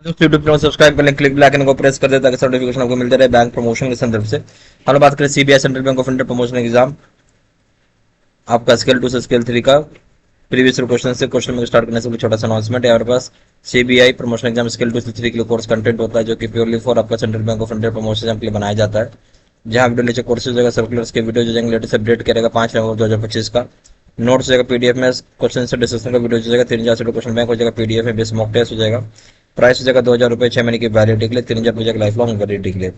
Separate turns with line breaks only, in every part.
YouTube channel subscribe कर लें, click bell icon को प्रेस कर दें ताकि नोटिफिकेशन आपको मिलते रहे बैंक प्रमोशन के संदर्भ से। हम बात करें CBI central bank of India promotion exam, आपका स्केल 2 से स्केल 3 का प्रीवियस क्वेश्चन से क्वेश्चन में स्टार्ट करने से छोटा सा अनाउंसमेंट है। हमारे पास सीबीआई प्रमोशन एग्जाम स्केल 2 से 3 के लिए कोर्स कंटेंट होता है जो कि प्योरली फॉर आपका central bank of India promotion exam के लिए बनाया जाता है। जहां वीडियो नीचे कोर्सेज जगह सर्कुलर्स के वीडियो जो जाएंगे लेटेस्ट अपडेट करेगा 5 नवंबर 2025 का। नोट्स हो जाएगा पीडीएफ में, क्वेश्चन से डिस्कशन का वीडियो हो जाएगा 3000 से क्वेश्चन बैंक हो जाएगा पीडीएफ में, बेस मॉक टेस्ट हो जाएगा। प्राइस हो जाएगा 2000 रुपये 6 महीने की वैलिडिटी के लिए, 3000 हो जाएगा लाइफ लॉन्ग वैलिडिटी के लिए।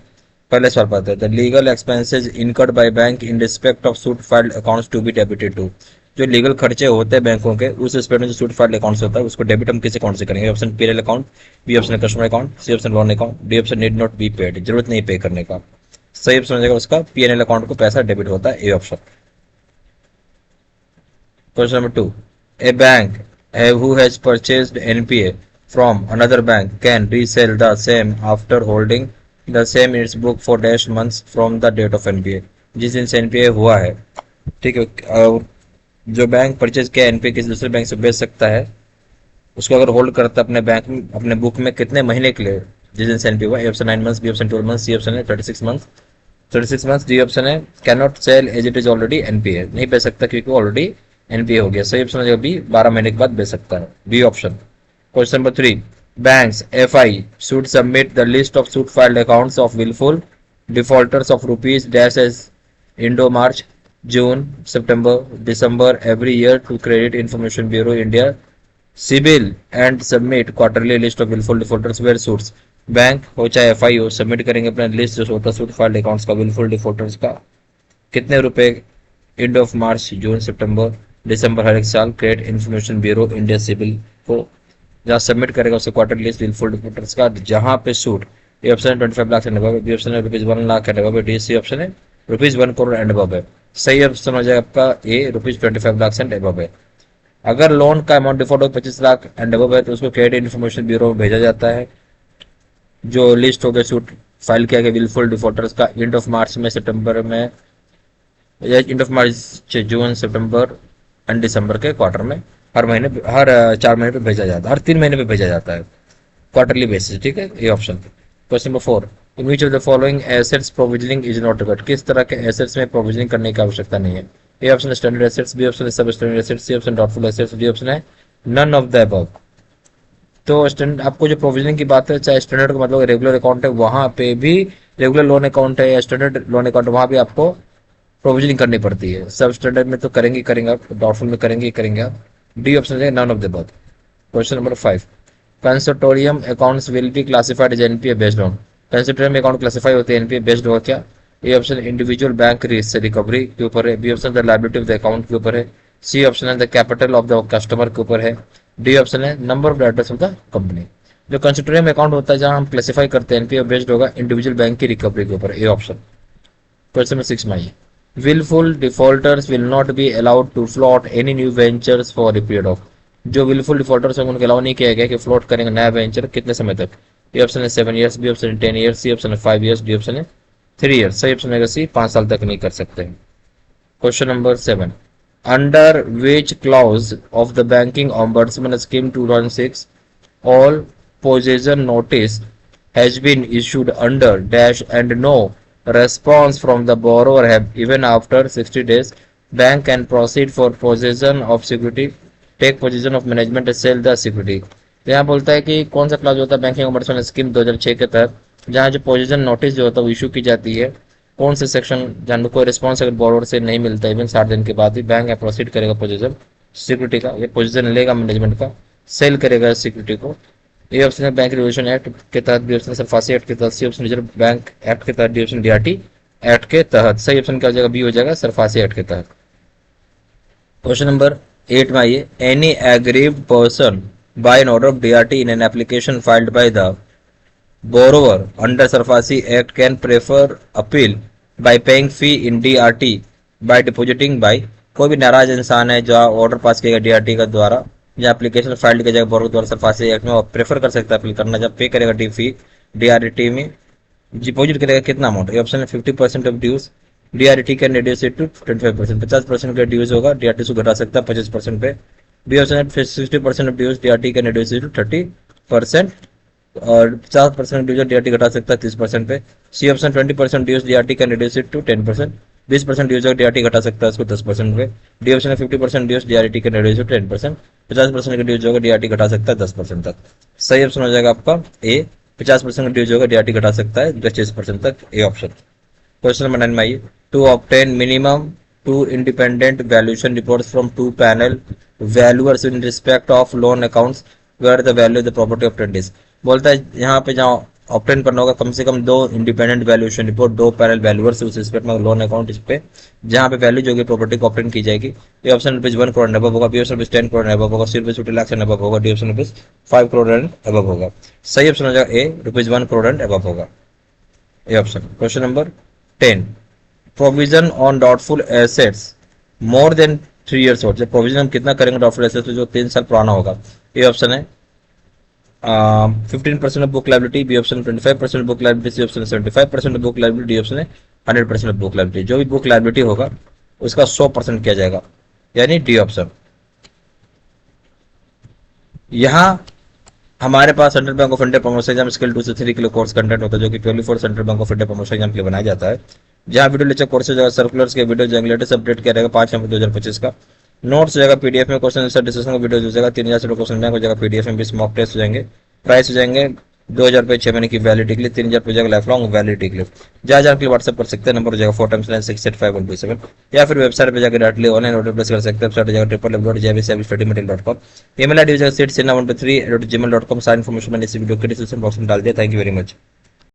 पहले सवाल पढ़ते हैं, the legal expenses incurred by bank in respect of suit filed accounts to be debited to. जो लीगल खर्चे होते हैं बैंकों के उस रिस्पेक्ट में जो सूट फाइल्ड अकाउंट्स होता है उसको डेबिट हम किस अकाउंट से करेंगे? Option PL account, B option customer account, C option loan account, D option need not be paid, जरूरत नहीं पे करने का। सही ऑप्शन हो जाएगा उसका पीएनएल अकाउंट को पैसा डेबिट होता है, A option. Question number 2, a bank who has purchased NPA from another bank can resell the same after holding the same in its book for dash months from the date of NPA। जिस दिन से NPA हुआ है, ठीक है, और जो bank purchase किया एनपीए किसी दूसरे बैंक से बेच सकता है, उसको अगर होल्ड करता है अपने बैंक में अपने बुक में कितने महीने के लिए जिस दिन से एनपीए हुआ? A option 9 months, B option 12 months, C option है 36 मंथ्स, 36 मंथ्स, डी ऑप्शन है can not sell as it is already NPA, नहीं बेच सकता क्योंकि ऑलरेडी एनपीए हो गया। सही ऑप्शन भी 12 महीने के बाद बेच सकता है, B option. Question number 3, banks FI should submit the list of suit filed accounts of wilful defaulters of rupees dash as end of March June September December every year to credit information bureau India CIBIL and submit quarterly list of wilful defaulters where suits. Bank हो चाहे FI हो, submit करेंगे अपना list जो होता है suit filed accounts का wilful defaulters का, कितने रुपए and of March June September दिसंबर हर एक साल credit information bureau India CIBIL को जहाँ सबमिट करेगा उससे क्वार्टर लिस्ट विलफुल डिफॉल्टर्स का जहाँ पे सूट। ए ऑप्शन है 25 lakh and above, B option है ₹1 lakh and above, D C option है ₹1 करोड़ एंड अबव है। सही ऑप्शन हो जाएगा आपका ए ₹25 लाख एंड अबव है। अगर लोन का अमाउंट डिफॉल्ट हो 25 लाख एंड अबव है तो उसको क्रेडिट इन्फॉर्मेशन ब्यूरो में भेजा जाता है। जो लिस्ट हो गया सूट फाइल किया गया विलफुल डिफॉल्टर्स का एंड ऑफ मार्च में सितंबर में या एंड ऑफ मार्च जून सितंबर एंड दिसंबर के क्वार्टर में हर महीने हर 4 महीने पे भेजा जाता है, हर 3 महीने पे भेजा जाता है क्वार्टरली बेसिस, ठीक है, ये option. Question number 4, in which of the following assets provisioning is not required. किस तरह के एसेट्स में प्रोविजनिंग करने की आवश्यकता नहीं है? A option standard assets, B option substandard assets, C option doubtful assets, D option है नन ऑफ द अबव। तो स्टैंडर्ड आपको जो प्रोविजनिंग की बात है, चाहे स्टैंडर्ड का मतलब रेगुलर अकाउंट है वहां पे भी, रेगुलर लोन अकाउंट है या स्टैंडर्ड लोन अकाउंट वहां भी आपको प्रोविजनिंग करनी पड़ती है। सब स्टैंडर्ड में तो करेंगे करेंगे आप, डॉटफुल में करेंगे आप, डी ऑप्शन है none of the above. Question number 5, consortium accounts will be classified as NPA based on. Consortium account classify होते हैं एनपीए बेस्ड हो क्या? A option individual bank risk से रिकवरी के ऊपर है, B option the liability of the account के ऊपर है, सी ऑप्शन है the capital of the customer के ऊपर है, डी ऑप्शन है number of directors of the company. जो कंसोर्टियम अकाउंट होता है जहां हम क्लासिफाई करते हैं एनपीए बेस्ड होगा इंडिविजुअल बैंक की रिकवरी के ऊपर, ए ऑप्शन। क्वेश्चन नंबर 6 में आइए, willful defaulters will not be allowed to float any new ventures for a period of। जो willful defaulters हैं उनको अलाउ नहीं किया गया कि फ्लोट करेंगे नया वेंचर कितने समय तक? ए ऑप्शन है 7 ईयर्स, बी ऑप्शन है 10 ईयर्स, सी ऑप्शन है 5 ईयर्स, डी ऑप्शन है 3 ईयर्स। सही ऑप्शन है सी 5 साल तक नहीं कर सकते। Question number 7, under which clause of the banking ombudsman scheme 2006 all possession notice has been issued under dash and no response from the borrower have even after 60 days bank can proceed for possession of security take possession of management and sell the security। तो यहाँ बोलता है कि कौन सा class होता है banking ombudsman scheme 2006 के तहत जहाँ जो पोजीशन नोटिस जो होता है वो इशू की जाती है, कौन से सेक्शन जहाँ कोई रिस्पॉन्स अगर बोरोवर से नहीं मिलता इवन 60 दिन के बाद भी बैंक प्रोसीड करेगा पोजीशन सिक्योरिटी का, ये पोजीशन लेगा मैनेजमेंट का, सेल करेगा सिक्योरिटी को। ए ऑप्शन है बैंक रेगुलेशन एक्ट के तहत, बी ऑप्शन सरफासी एक्ट के तहत, C option reserve bank act के तहत, डी ऑप्शन डीआरटी एक्ट के तहत। सही ऑप्शन क्या हो जाएगा? बी हो जाएगा सरफासी एक्ट के तहत। क्वेश्चन नंबर 8 में आइए, any aggrieved person by an order of DRT in an application filed by the borrower under SARFAESI act can prefer appeal by paying fee in DRT by depositing by. कोई भी नाराज इंसान है जो ऑर्डर पास किया DRT का द्वारा या एप्लीकेशन फाइल की जगह बोरोवर द्वारा सरफासी एक्ट में वो प्रेफर कर सकता है अपील करना, जब पे करेगा डी फी डीआरटी में डिपोजिट करेगा कितना अमाउंट? ऑप्शन है 50% of dues, DRT can reduce it to 25%, 50% का ड्यूज होगा डीआरटी से घटा सकता है 25% पे। बी ऑप्शन है 60% of dues, DRT can reduce it to 30%। और 50% रिड्यूस डीआरटी घटा सकता है 30% pay. C option 20% reduce DRT can reduce it to 10%। 20% reduce DRT घटा सकता है इसको 10% पे। डी ऑप्शन है 50% reduce DRT can reduce to 10%। 50% reduce होगा डीआरटी घटा सकता है 10% तक। सही ऑप्शन हो जाएगा आपका ए, 50% रिड्यूस होगा डीआरटी घटा सकता है 25% तक, ए ऑप्शन। क्वेश्चन नंबर 9 में आइए, to obtain minimum two independent valuation reports from two panel valuers in respect of loan accounts where the value of the property obtained is. बोलता है यहाँ पे जहाँ ऑब्टेन करना होगा कम से कम 2 independent valuation report, 2 panel valuers उस रिस्पेक्ट में लोन अकाउंट इस पे जहाँ पे वैल्यू जो होगी प्रॉपर्टी को ऑब्टेन की जाएगी। ये ऑप्शन रुपीज 1 करोड़ अबव होगा, B option rupees 10 crore above होगा, C rupees 50 lakh and above होगा, D option rupees 5 crore and above होगा। सही ऑप्शन हो जाएगा A, rupees 1 crore and above होगा, A option. Question number 10, provision on doubtful assets more than 3 years old. जब provision हम कितना करेंगे डाउटफुल एसेट्स तो जो 3 साल पुराना होगा। ए ऑप्शन है 15% of book liability, B option 25% book liability, C option 75% of book liability, D option है 100% ऑफ बुक लाइबिलिटी। जो भी बुक लाइबिलिटी होगा उसका 100% किया जाएगा, यानी डी ऑप्शन। यहाँ हमारे पास central bank of India promotion exam skill 2 से 3 के लिए कोर्स कंटेंट होता है जो कि purely for central bank of India promotion exam के लिए बनाया जाता है। जहाँ वीडियो लेक्चर कोर्सेज सर्कुलर्स के वीडियो जो लेटेस्ट अपडेट किया रहेगा 5 नवंबर 2025 का। नोट्स हो जाएगा पीडीएफ में, क्वेश्चन आंसर डिस्कशन का वीडियो हो जाएगा 3000 से क्वेश्चन बैंक हो जाएगा पीडीएफ में, 20 मॉक टेस्ट हो जाएंगे। प्राइस हो जाएंगे 2000 रुपये 6 महीने की वैलिडिटी के लिए, 3000 हो जाएगा लाइफ लॉन्ग वैलिडिटी के लिए। जहाँ के लिए व्हाट्सएप कर सकते हैं, नंबर हो जाएगा 4x968517 या फिर वेबसाइट पर जाकर डायरेक्टली ऑनलाइन ऑर्डर प्लेस कर सकते हैं। वेबसाइट हो जाएगा www.jbcstudymaterial.com, email ID हो जाएगा seatsina123@gmail.com। सारी इन्फॉर्मेशन मैंने इस वीडियो के डिस्क्रिप्शन बॉक्स में डाल दिया। Thank you very much.